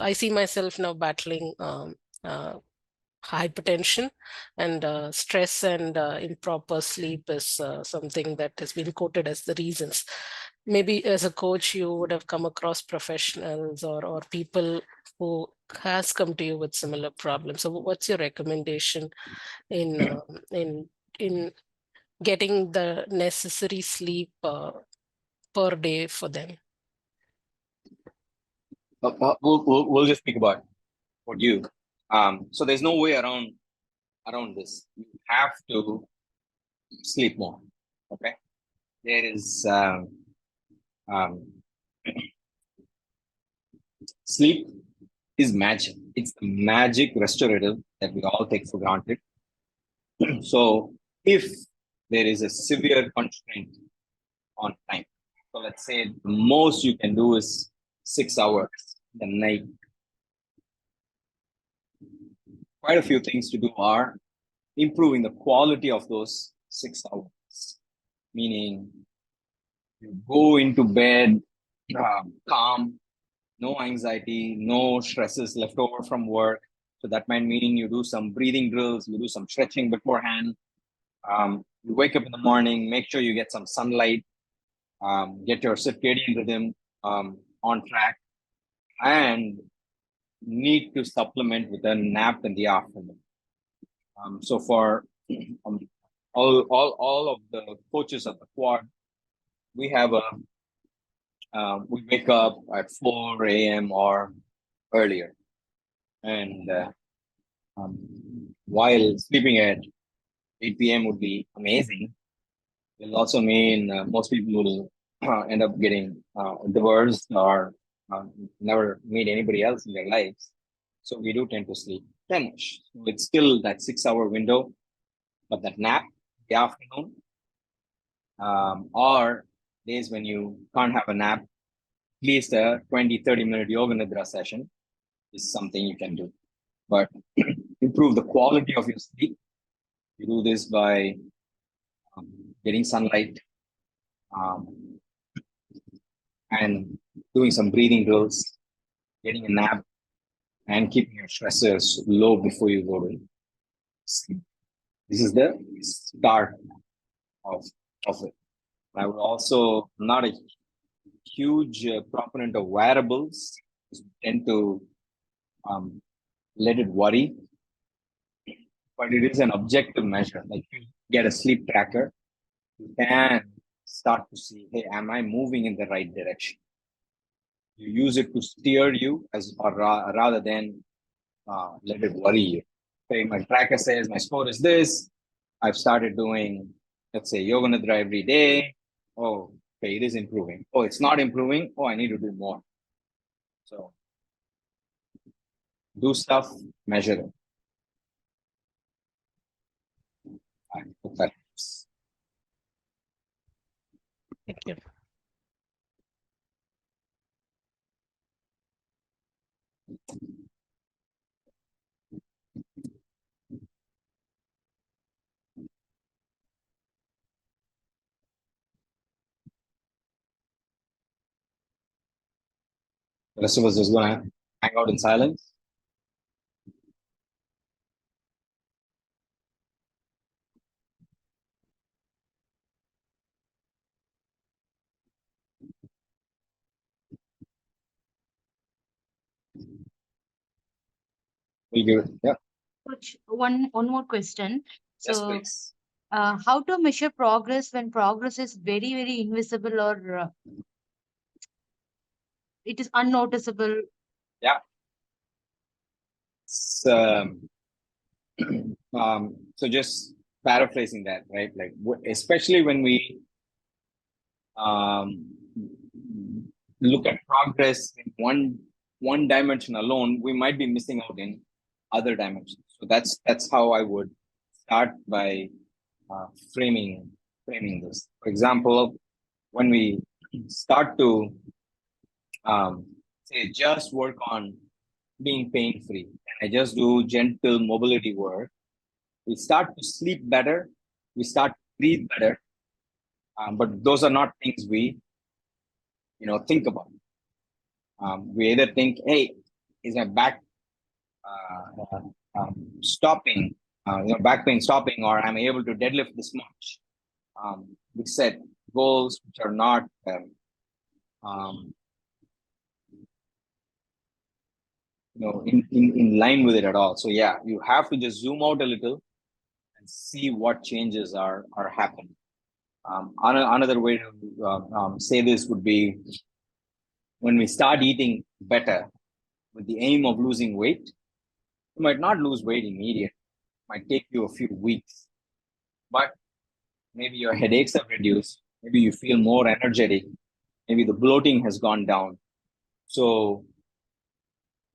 I see myself now battling hypertension, and stress and improper sleep is something that has been quoted as the reasons. Maybe as a coach, you would have come across professionals or people who has come to you with similar problems. So what's your recommendation in in getting the necessary sleep per day for them?
We'll just speak about what you. So there's no way around this. You have to sleep more. Okay. There is sleep is magic. It's the magic restorative that we all take for granted. So if there is a severe constraint on time, so let's say the most you can do is 6 hours the night. Quite a few things to do are improving the quality of those 6 hours, meaning you go into bed calm, no anxiety, no stresses left over from work. So that might mean you do some breathing drills, you do some stretching beforehand. You wake up in the morning, make sure you get some sunlight, get your circadian rhythm on track, and need to supplement with a nap in the afternoon. So for all of the coaches at the quad, we have we wake up at 4 a.m. or earlier, and while sleeping at 8 p.m. would be amazing, it'll also mean most people will end up getting divorced or never meet anybody else in their lives. So we do tend to sleep 10ish. So it's still that 6-hour window, but that nap in the afternoon, or days when you can't have a nap, at least a 20-30 minute yoga nidra session is something you can do. But improve the quality of your sleep. You do this by getting sunlight and doing some breathing drills, getting a nap, and keeping your stressors low before you go to sleep. This is the start of it. I would also not a huge proponent of wearables. Tend to let it worry, but it is an objective measure. Like you get a sleep tracker, you can start to see, hey, am I moving in the right direction? You use it to steer you rather than let it worry you. Okay, my tracker says my score is this. I've started doing, let's say, yoga nidra every day. Oh, okay, it is improving. Oh, it's not improving. Oh, I need to do more. So Do stuff, measure it. I hope that helps.
Thank you.
The rest of us just gonna hang out in silence. We'll give it. Yeah.
Coach, one more question.
Yes,
So,
please.
how to measure progress when progress is very, very invisible or it is unnoticeable?
So, so just paraphrasing that, right? Like, especially when we look at progress in one dimension alone, we might be missing out in other dimensions. So that's how I would start by framing this. For example, when we start to say just work on being pain free, and I just do gentle mobility work, we start to sleep better, we start to breathe better, but those are not things we think about. We either think, hey, is my back stopping, back pain stopping, or I'm able to deadlift this much. We set goals which are not in line with it at all. So yeah, you have to just zoom out a little and see what changes are happening. Another way to say this would be, when we start eating better with the aim of losing weight, you might not lose weight immediately. It might take you a few weeks, but maybe your headaches have reduced, maybe you feel more energetic, maybe the bloating has gone down. So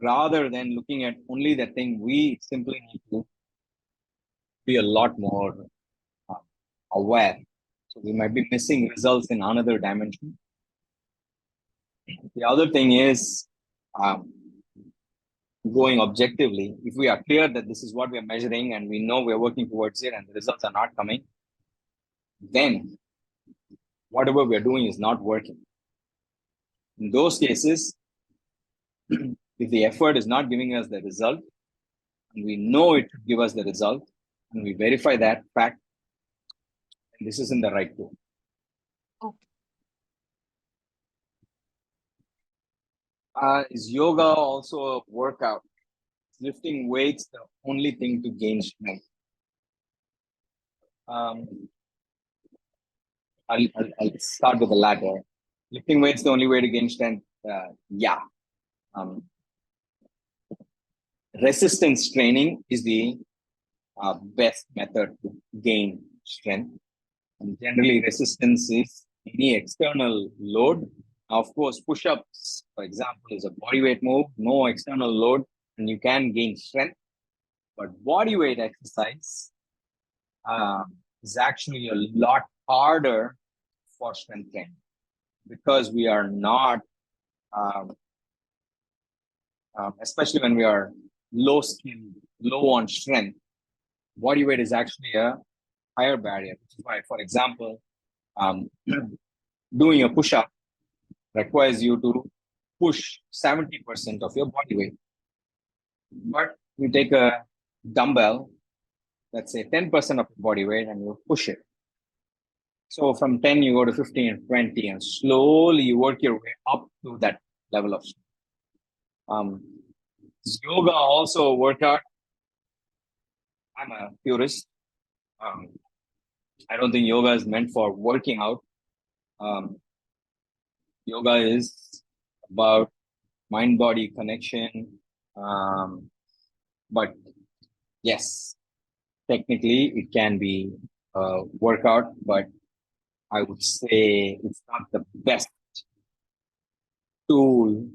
rather than looking at only the thing, we simply need to be a lot more aware. So we might be missing results in another dimension. The other thing is going objectively. If we are clear that this is what we are measuring and we know we are working towards it and the results are not coming, then whatever we are doing is not working. In those cases, if the effort is not giving us the result, and we know it should give us the result, and we verify that fact, and this isn't the right tool.
Okay.
Is yoga also a workout? Is lifting weights the only thing to gain strength? I'll start with the latter. Lifting weights the only way to gain strength? Yeah. Resistance training is the best method to gain strength. And generally, resistance is any external load. Of course, push-ups, for example, is a body weight move, no external load, and you can gain strength. But body weight exercise is actually a lot harder for strength training, because we are not, especially when we are low skilled, low on strength, body weight is actually a higher barrier, which is why, for example, doing a push-up requires you to push 70% of your body weight. But you take a dumbbell, let's say 10% of your body weight, and you push it. So from 10, you go to 15 and 20, and slowly you work your way up to that level of strength. Is yoga also a workout? I'm a purist. I don't think yoga is meant for working out. Yoga is about mind-body connection. But yes, technically it can be a workout, but I would say it's not the best tool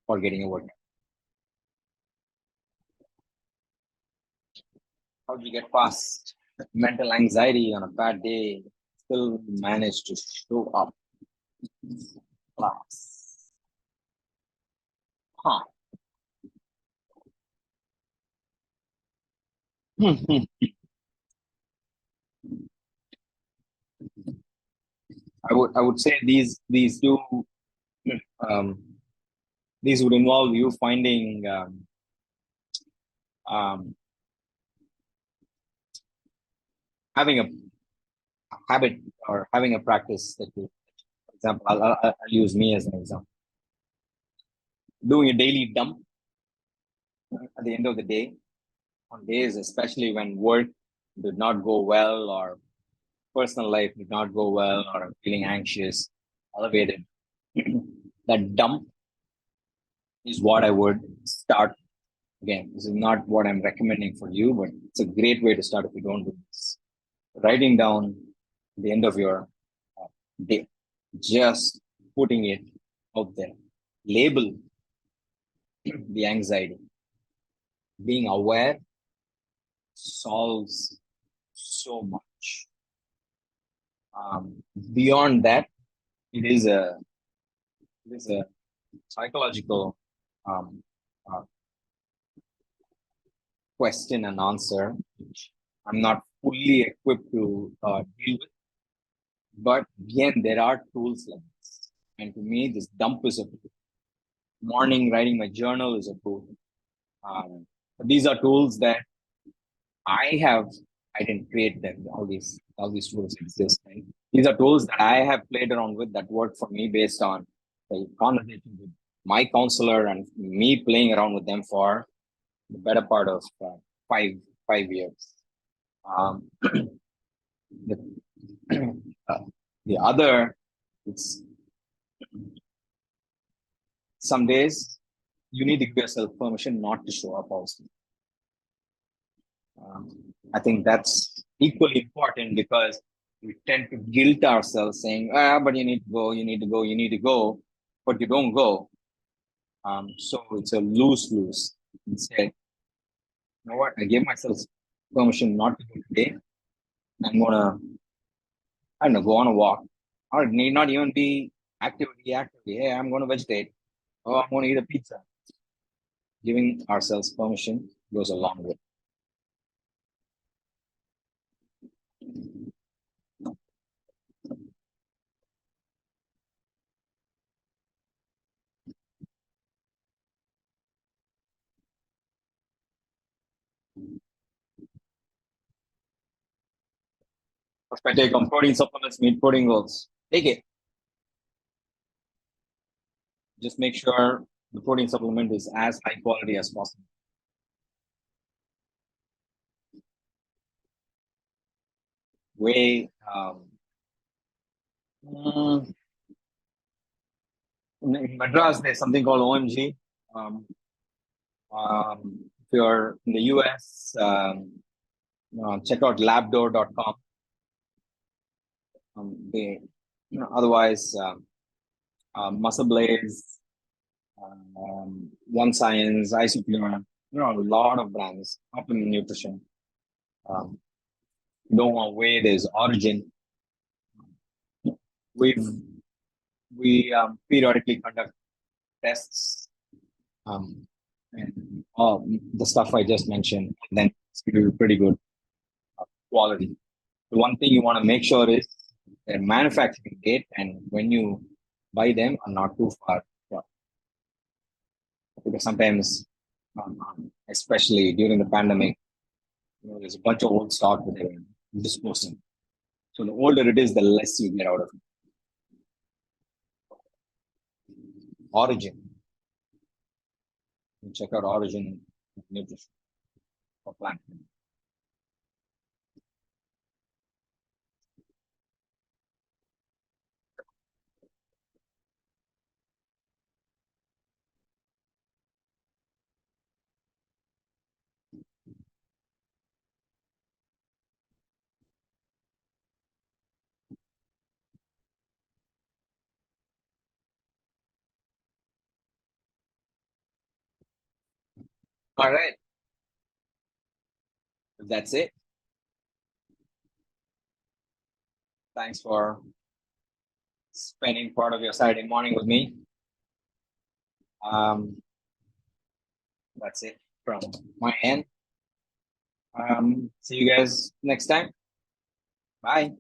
for getting a workout. How do you get past mental anxiety on a bad day? Still manage to show up class. Huh. I would say these two um, these would involve you finding um, having a habit or having a practice that you, for example, I'll use me as an example. Doing a daily dump at the end of the day, on days especially when work did not go well or personal life did not go well or I'm feeling anxious, elevated. That dump is what I would start. Again, this is not what I'm recommending for you, but it's a great way to start if you don't do this. Writing down the end of your day, just putting it out there. Label the anxiety. Being aware solves so much. Beyond that, it is a psychological um, uh, question and answer, which I'm not fully equipped to deal with. But again, there are tools like this. And to me, this dump is a tool. Morning writing my journal is a tool. These are tools that I didn't create them. All these tools exist. Right? These are tools that I have played around with that work for me based on the conversation with my counselor and me playing around with them for the better part of five 5 years. Um, the, uh, the other, it's some days you need to give yourself permission not to show up also. I think that's equally important because we tend to guilt ourselves saying, but you need to go, you need to go, you need to go, but you don't go. So it's a lose-lose. Instead, you know what? I gave myself permission not to go today. I'm gonna, I don't know, go on a walk. Or it need not even be activity. Hey, I'm gonna vegetate. Oh, I'm gonna eat a pizza. Giving ourselves permission goes a long way. If I take on protein supplements, meat protein goals. Take it. Just make sure the protein supplement is as high quality as possible. Way in Madras, there's something called OMG. If you're in the US, check out labdoor.com. Otherwise, Muscle Blaze, One Science, Isopure, a lot of brands up in nutrition. Don't want to weigh, there's Origin. We periodically conduct tests and the stuff I just mentioned, and then it's pretty good quality. The one thing you want to make sure is their manufacturing date and when you buy them are not too far. Because sometimes, especially during the pandemic, there's a bunch of old stock that they're disposing. So the older it is, the less you get out of it. Origin. Check out Origin Nutrition for plant. All right. That's it. Thanks for spending part of your Saturday morning with me. That's it from my end. See you guys next time. Bye.